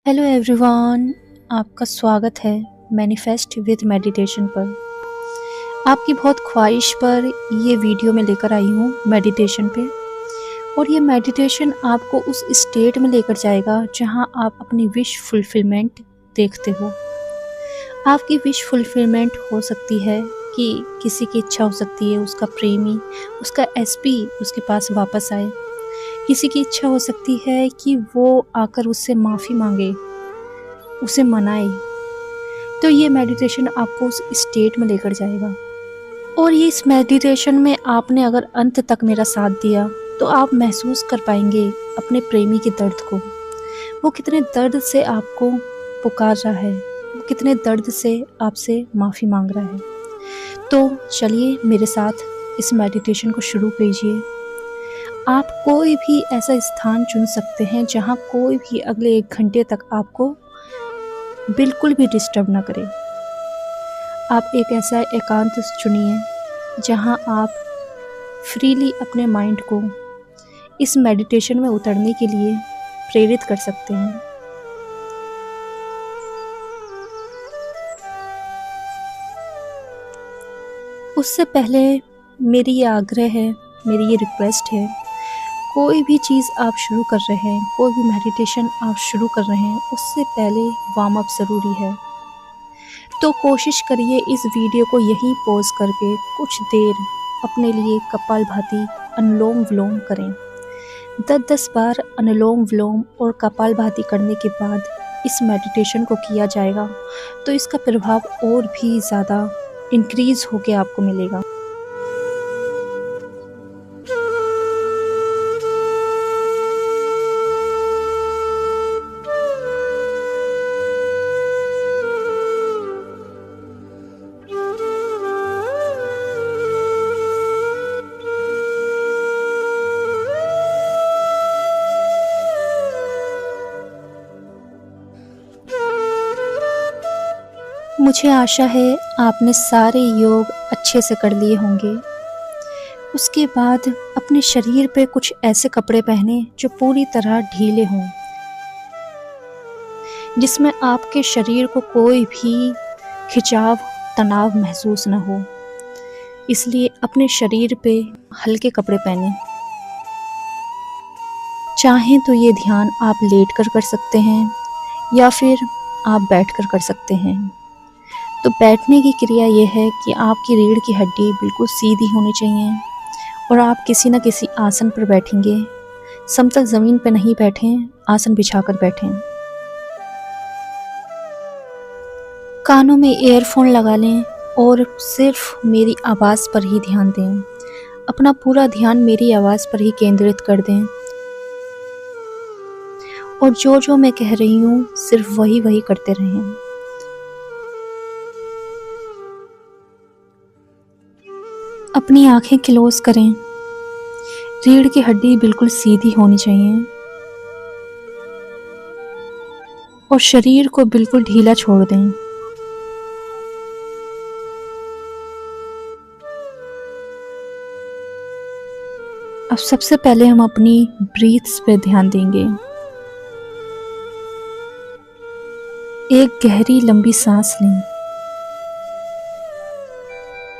Hello everyone, आपका स्वागत है मैनिफेस्ट विद मेडिटेशन पर। आपकी बहुत ख्वाहिश पर ये वीडियो मैं लेकर आई हूँ मेडिटेशन पे। और ये मेडिटेशन आपको उस स्टेट में लेकर जाएगा जहाँ आप अपनी विश फुलफिलमेंट देखते हो। आपकी विश फुलफिलमेंट हो सकती है कि किसी की इच्छा हो सकती है उसका प्रेमी, उसका एसपी उसके पास वापस आए। किसी की इच्छा हो सकती है कि वो आकर उससे माफ़ी मांगे, उसे मनाए। तो ये मेडिटेशन आपको उस स्टेट में लेकर जाएगा। और ये इस मेडिटेशन में आपने अगर अंत तक मेरा साथ दिया तो आप महसूस कर पाएंगे अपने प्रेमी के दर्द को। वो कितने दर्द से आपको पुकार रहा है, वो कितने दर्द से आपसे माफ़ी मांग रहा है। तो चलिए मेरे साथ इस मेडिटेशन को शुरू कीजिए। आप कोई भी ऐसा स्थान चुन सकते हैं जहाँ कोई भी अगले 1 घंटे तक आपको बिल्कुल भी डिस्टर्ब ना करे। आप एक ऐसा एकांत चुनिए जहां आप फ्रीली अपने माइंड को इस मेडिटेशन में उतरने के लिए प्रेरित कर सकते हैं। उससे पहले मेरी ये आग्रह है, मेरी ये रिक्वेस्ट है, कोई भी चीज़ आप शुरू कर रहे हैं, कोई भी मेडिटेशन आप शुरू कर रहे हैं, उससे पहले वार्म अप ज़रूरी है। तो कोशिश करिए इस वीडियो को यहीं पॉज करके कुछ देर अपने लिए कपालभाति अनुलोम विलोम करें। 10-10 बार अनुलोम विलोम और कपालभाति करने के बाद इस मेडिटेशन को किया जाएगा तो इसका प्रभाव और भी ज़्यादा इंक्रीज़ होकर आपको मिलेगा। मुझे आशा है आपने सारे योग अच्छे से कर लिए होंगे। उसके बाद अपने शरीर पे कुछ ऐसे कपड़े पहने जो पूरी तरह ढीले हों, जिसमें आपके शरीर को कोई भी खिंचाव, तनाव महसूस न हो। इसलिए अपने शरीर पे हल्के कपड़े पहने। चाहें तो ये ध्यान आप लेटकर कर सकते हैं या फिर आप बैठकर कर सकते हैं। तो बैठने की क्रिया यह है कि आपकी रीढ़ की हड्डी बिल्कुल सीधी होनी चाहिए और आप किसी न किसी आसन पर बैठेंगे। समतल ज़मीन पर नहीं बैठें, आसन बिछाकर बैठें। कानों में ईयरफोन लगा लें और सिर्फ मेरी आवाज़ पर ही ध्यान दें। अपना पूरा ध्यान मेरी आवाज़ पर ही केंद्रित कर दें और जो जो मैं कह रही हूँ सिर्फ वही वही करते रहें। अपनी आंखें क्लोज करें। रीढ़ की हड्डी बिल्कुल सीधी होनी चाहिए और शरीर को बिल्कुल ढीला छोड़ दें। अब सबसे पहले हम अपनी ब्रीथ्स पे ध्यान देंगे। एक गहरी लंबी सांस लें।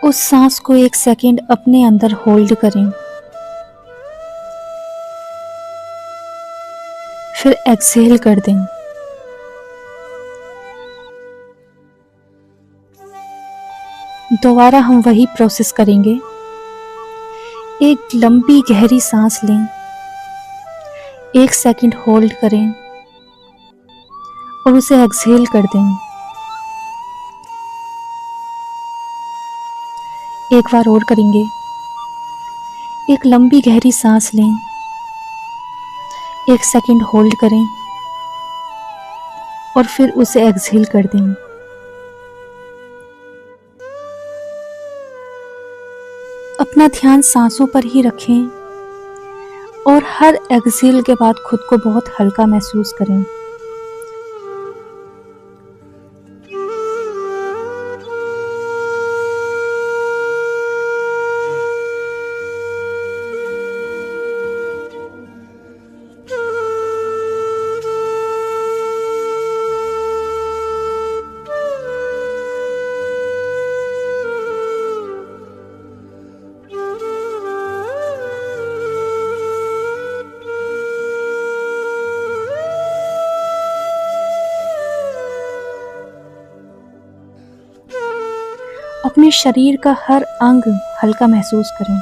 उस सांस को 1 सेकंड अपने अंदर होल्ड करें, फिर एक्सहेल कर दें। दोबारा हम वही प्रोसेस करेंगे। एक लंबी गहरी सांस लें, 1 सेकंड होल्ड करें और उसे एक्सहेल कर दें। एक बार और करेंगे। एक लंबी गहरी सांस लें, 1 सेकंड होल्ड करें और फिर उसे एक्सहेल कर दें। अपना ध्यान सांसों पर ही रखें और हर एक्सहेल के बाद खुद को बहुत हल्का महसूस करें। अपने शरीर का हर अंग हल्का महसूस करें।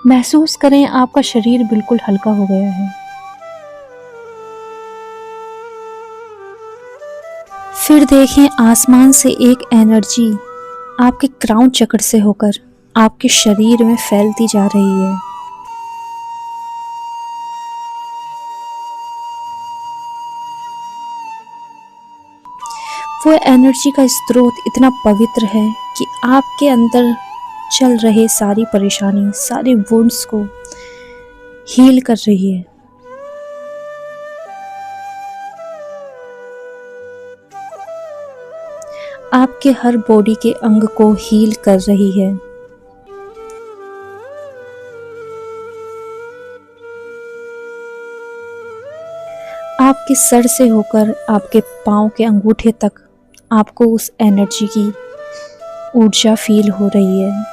महसूस करें आपका शरीर बिल्कुल हल्का हो गया है। फिर देखें आसमान से एक एनर्जी आपके क्राउन चक्र से होकर आपके शरीर में फैलती जा रही है। वो एनर्जी का स्रोत इतना पवित्र है कि आपके अंदर चल रहे सारी परेशानी, सारे वुंड्स को हील कर रही है। आपके हर बॉडी के अंग को हील कर रही है। आपके सर से होकर आपके पाँव के अंगूठे तक आपको उस एनर्जी की ऊर्जा फील हो रही है।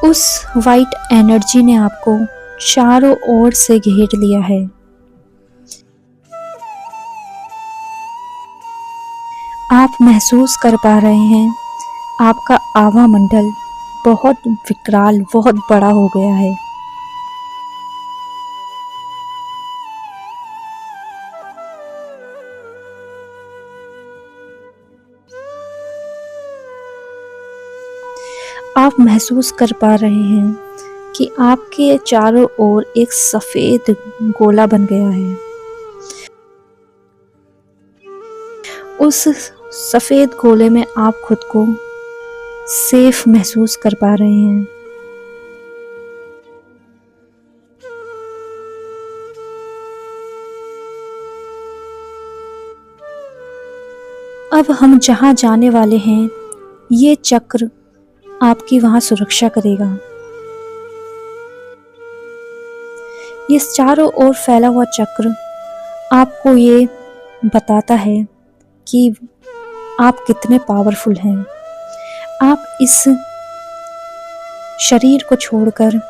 उस वाइट एनर्जी ने आपको चारों ओर से घेर लिया है। आप महसूस कर पा रहे हैं आपका आभा मंडल बहुत विकराल, बहुत बड़ा हो गया है। आप महसूस कर पा रहे हैं कि आपके चारों ओर एक सफेद गोला बन गया है। उस सफेद गोले में आप खुद को सेफ महसूस कर पा रहे हैं। अब हम जहां जाने वाले हैं, ये चक्र आपकी वहां सुरक्षा करेगा। ये चारों ओर फैला हुआ चक्र आपको ये बताता है कि आप कितने पावरफुल हैं। आप इस शरीर को छोड़कर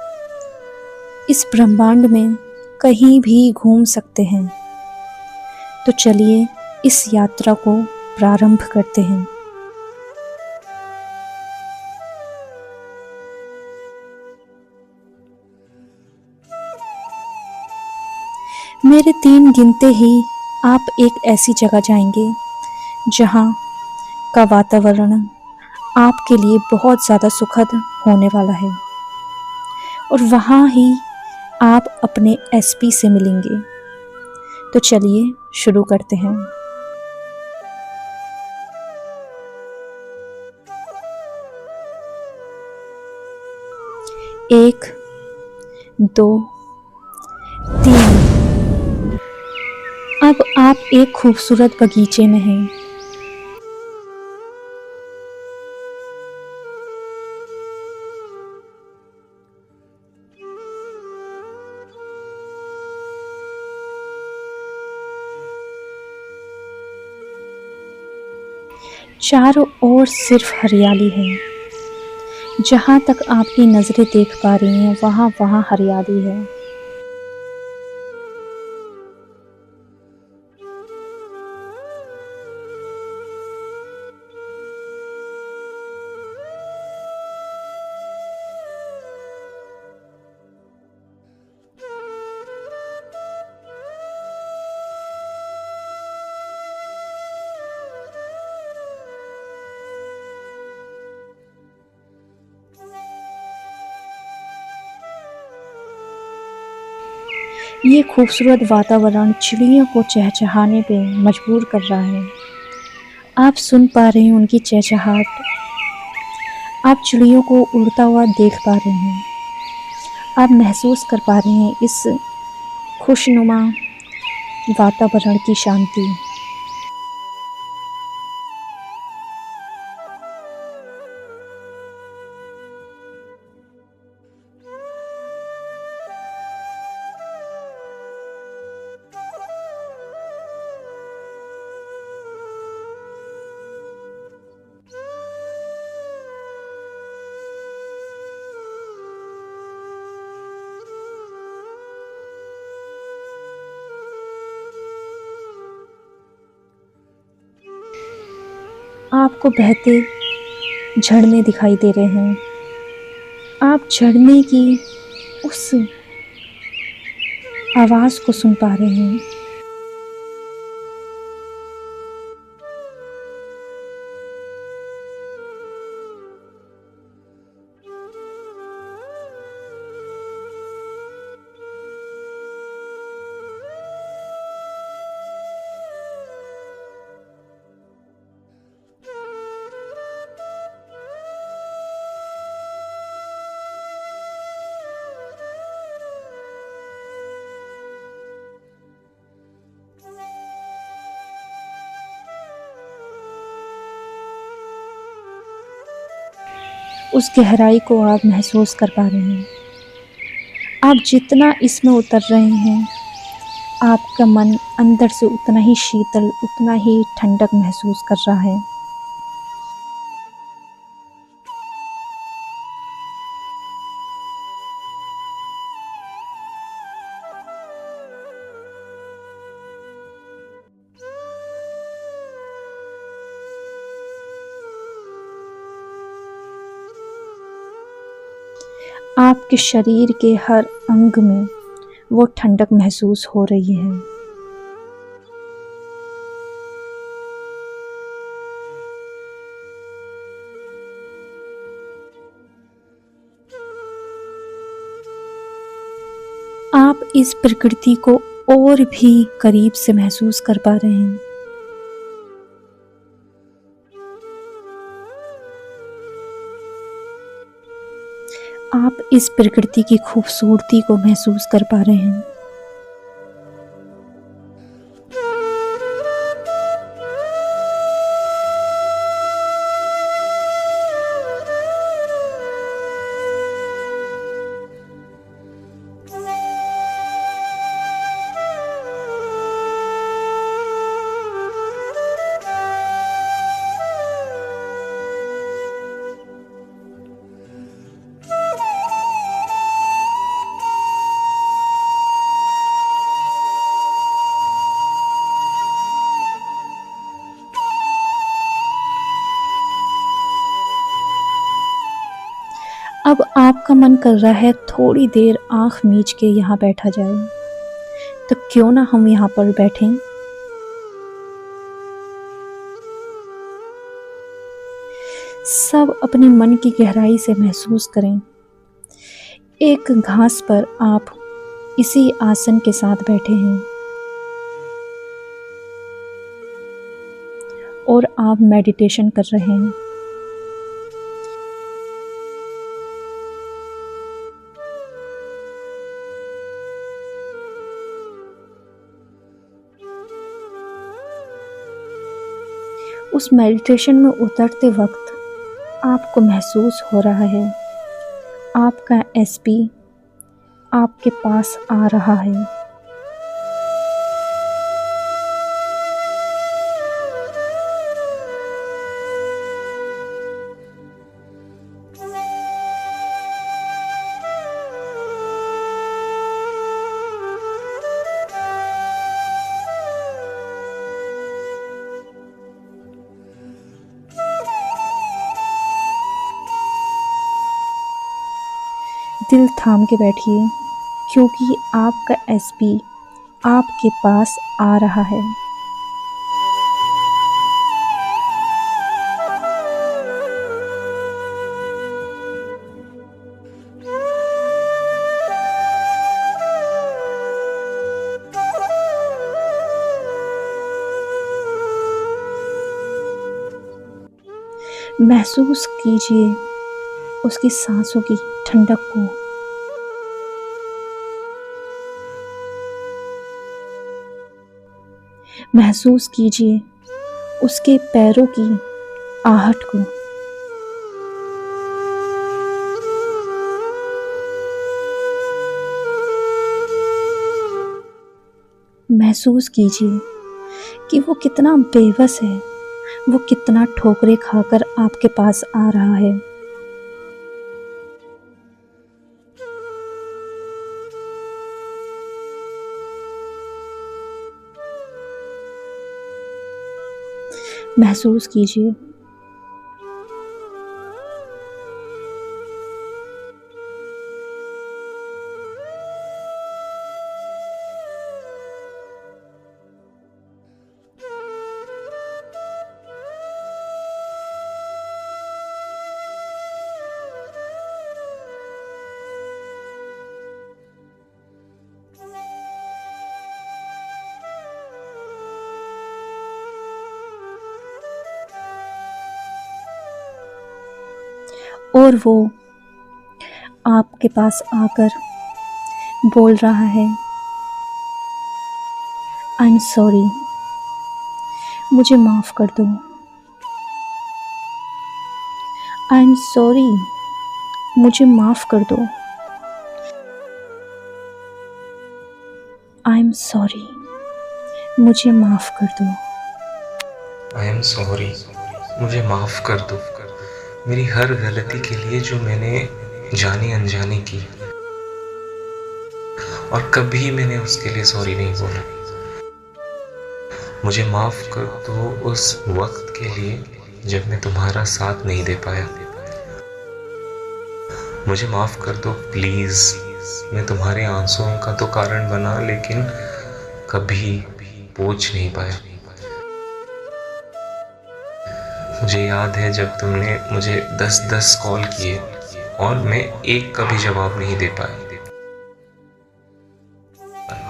इस ब्रह्मांड में कहीं भी घूम सकते हैं। तो चलिए इस यात्रा को प्रारंभ करते हैं। मेरे 3 गिनते ही आप एक ऐसी जगह जाएंगे जहां का वातावरण आपके लिए बहुत ज़्यादा सुखद होने वाला है और वहां ही आप अपने एसपी से मिलेंगे। तो चलिए शुरू करते हैं। 1, 2, 3। अब आप एक खूबसूरत बगीचे में हैं। चारों ओर सिर्फ हरियाली है। जहां तक आपकी नजरें देख पा रही हैं, वहां हरियाली है। ये खूबसूरत वातावरण चिड़ियों को चहचहाने पे मजबूर कर रहा है। आप सुन पा रहे हैं उनकी चहचहाट। आप चिड़ियों को उड़ता हुआ देख पा रहे हैं। आप महसूस कर पा रहे हैं इस खुशनुमा वातावरण की शांति। आपको बहते झरने दिखाई दे रहे हैं। आप झरने की उस आवाज़ को सुन पा रहे हैं। उस गहराई को आप महसूस कर पा रहे हैं। आप जितना इसमें उतर रहे हैं, आपका मन अंदर से उतना ही शीतल, उतना ही ठंडक महसूस कर रहा है। आपके शरीर के हर अंग में वो ठंडक महसूस हो रही है। आप इस प्रकृति को और भी करीब से महसूस कर पा रहे हैं। आप इस प्रकृति की खूबसूरती को महसूस कर पा रहे हैं। अब आपका मन कर रहा है थोड़ी देर आंख मीच के यहाँ बैठा जाए, तो क्यों ना हम यहाँ पर बैठें। सब अपने मन की गहराई से महसूस करें। एक घास पर आप इसी आसन के साथ बैठे हैं और आप मेडिटेशन कर रहे हैं। उस मेडिटेशन में उतरते वक्त आपको महसूस हो रहा है आपका एसपी आपके पास आ रहा है। दिल थाम के बैठिए, क्योंकि आपका एसपी आपके पास आ रहा है। महसूस कीजिए उसकी सांसों की ठंडक को। महसूस कीजिए उसके पैरों की आहट को। महसूस कीजिए कि वो कितना बेबस है, वो कितना ठोकरें खाकर आपके पास आ रहा है। महसूस कीजिए और वो आपके पास आकर बोल रहा है, आई एम सॉरी, मुझे माफ़ कर दो, आई एम सॉरी, मुझे माफ़ कर दो, आई एम सॉरी, मुझे माफ़ कर दो, आई एम सॉरी, मुझे माफ़ कर दो मेरी हर गलती के लिए जो मैंने जानी अनजानी की, और कभी मैंने उसके लिए सॉरी नहीं बोला। मुझे माफ़ कर दो उस वक्त के लिए जब मैं तुम्हारा साथ नहीं दे पाया। मुझे माफ़ कर दो प्लीज़, मैं तुम्हारे आंसुओं का तो कारण बना लेकिन कभी पूछ नहीं पाया। मुझे याद है जब तुमने मुझे 10-10 कॉल किए और मैं एक का भी जवाब नहीं दे पाया।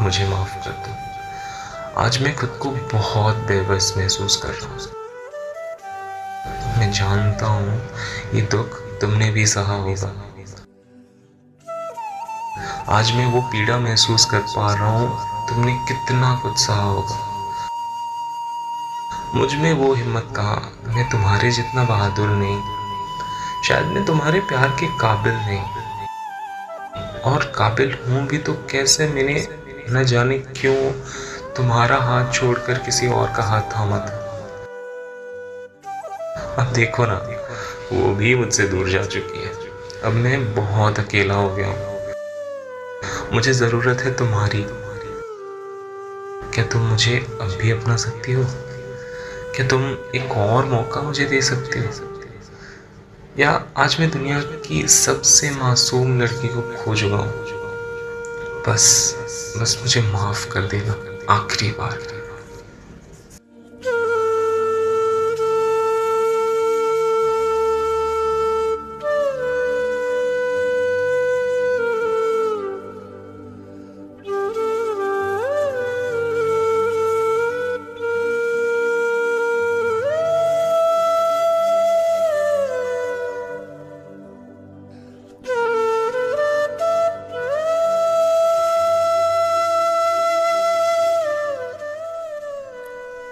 मुझे माफ़ कर दो। आज मैं खुद को बहुत बेबस महसूस कर रहा हूँ। मैं जानता हूँ ये दुख तुमने भी सहा होगा। आज मैं वो पीड़ा महसूस कर पा रहा हूँ तुमने कितना कुछ सहा होगा। मुझ में वो हिम्मत कहाँ, मैं तुम्हारे जितना बहादुर नहीं, शायद मैं तुम्हारे प्यार के काबिल नहीं, और काबिल हूँ भी तो कैसे मैंने न जाने क्यों तुम्हारा हाथ छोड़कर किसी और का हाथ थामा था। अब देखो ना, वो भी मुझसे दूर जा चुकी है। अब मैं बहुत अकेला हो गया हूँ। मुझे जरूरत है तुम्हारी। क्या तुम मुझे अब भी अपना सकती हो? क्या तुम एक और मौका मुझे दे सकते हो? या आज मैं दुनिया की सबसे मासूम लड़की को खो चुका हूँ? बस बस मुझे माफ कर देना आखिरी बार।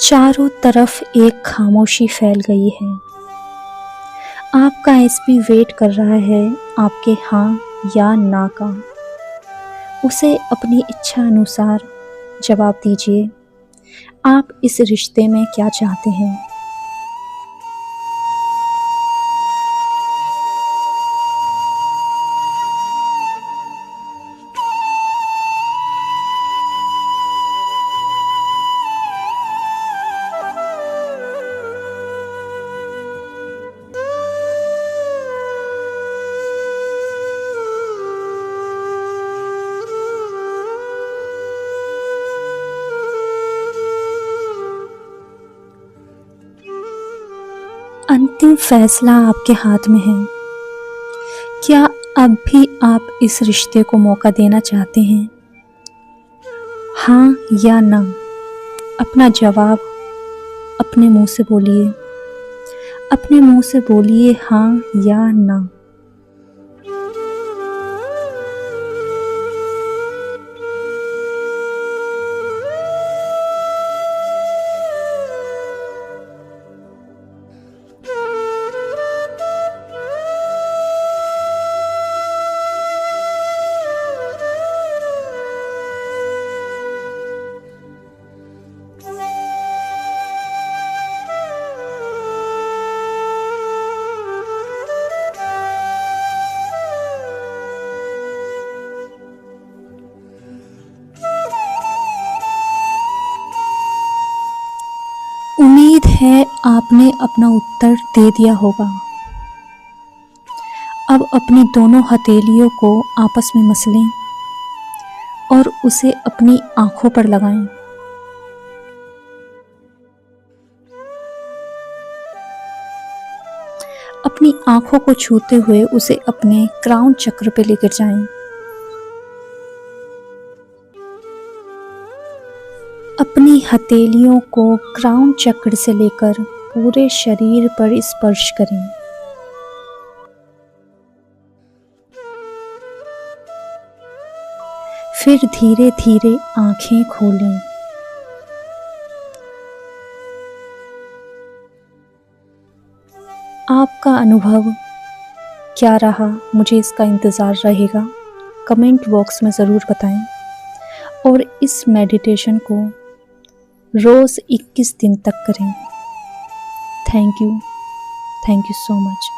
चारों तरफ एक खामोशी फैल गई है। आपका एसपी वेट कर रहा है आपके हाँ या ना का। उसे अपनी इच्छा अनुसार जवाब दीजिए। आप इस रिश्ते में क्या चाहते हैं? अंतिम फैसला आपके हाथ में है। क्या अब भी आप इस रिश्ते को मौका देना चाहते हैं? हाँ या ना? अपना जवाब अपने मुंह से बोलिए। अपने मुंह से बोलिए हाँ या ना। उम्मीद है आपने अपना उत्तर दे दिया होगा। अब अपनी दोनों हथेलियों को आपस में मसलें और उसे अपनी आंखों पर लगाएं। अपनी आंखों को छूते हुए उसे अपने क्राउन चक्र पे लेकर जाएं। अपनी हथेलियों को क्राउन चक्र से लेकर पूरे शरीर पर स्पर्श करें। फिर धीरे धीरे आंखें खोलें। आपका अनुभव क्या रहा, मुझे इसका इंतज़ार रहेगा। कमेंट बॉक्स में ज़रूर बताएं और इस मेडिटेशन को रोज़ 21 दिन तक करें। Thank you so much.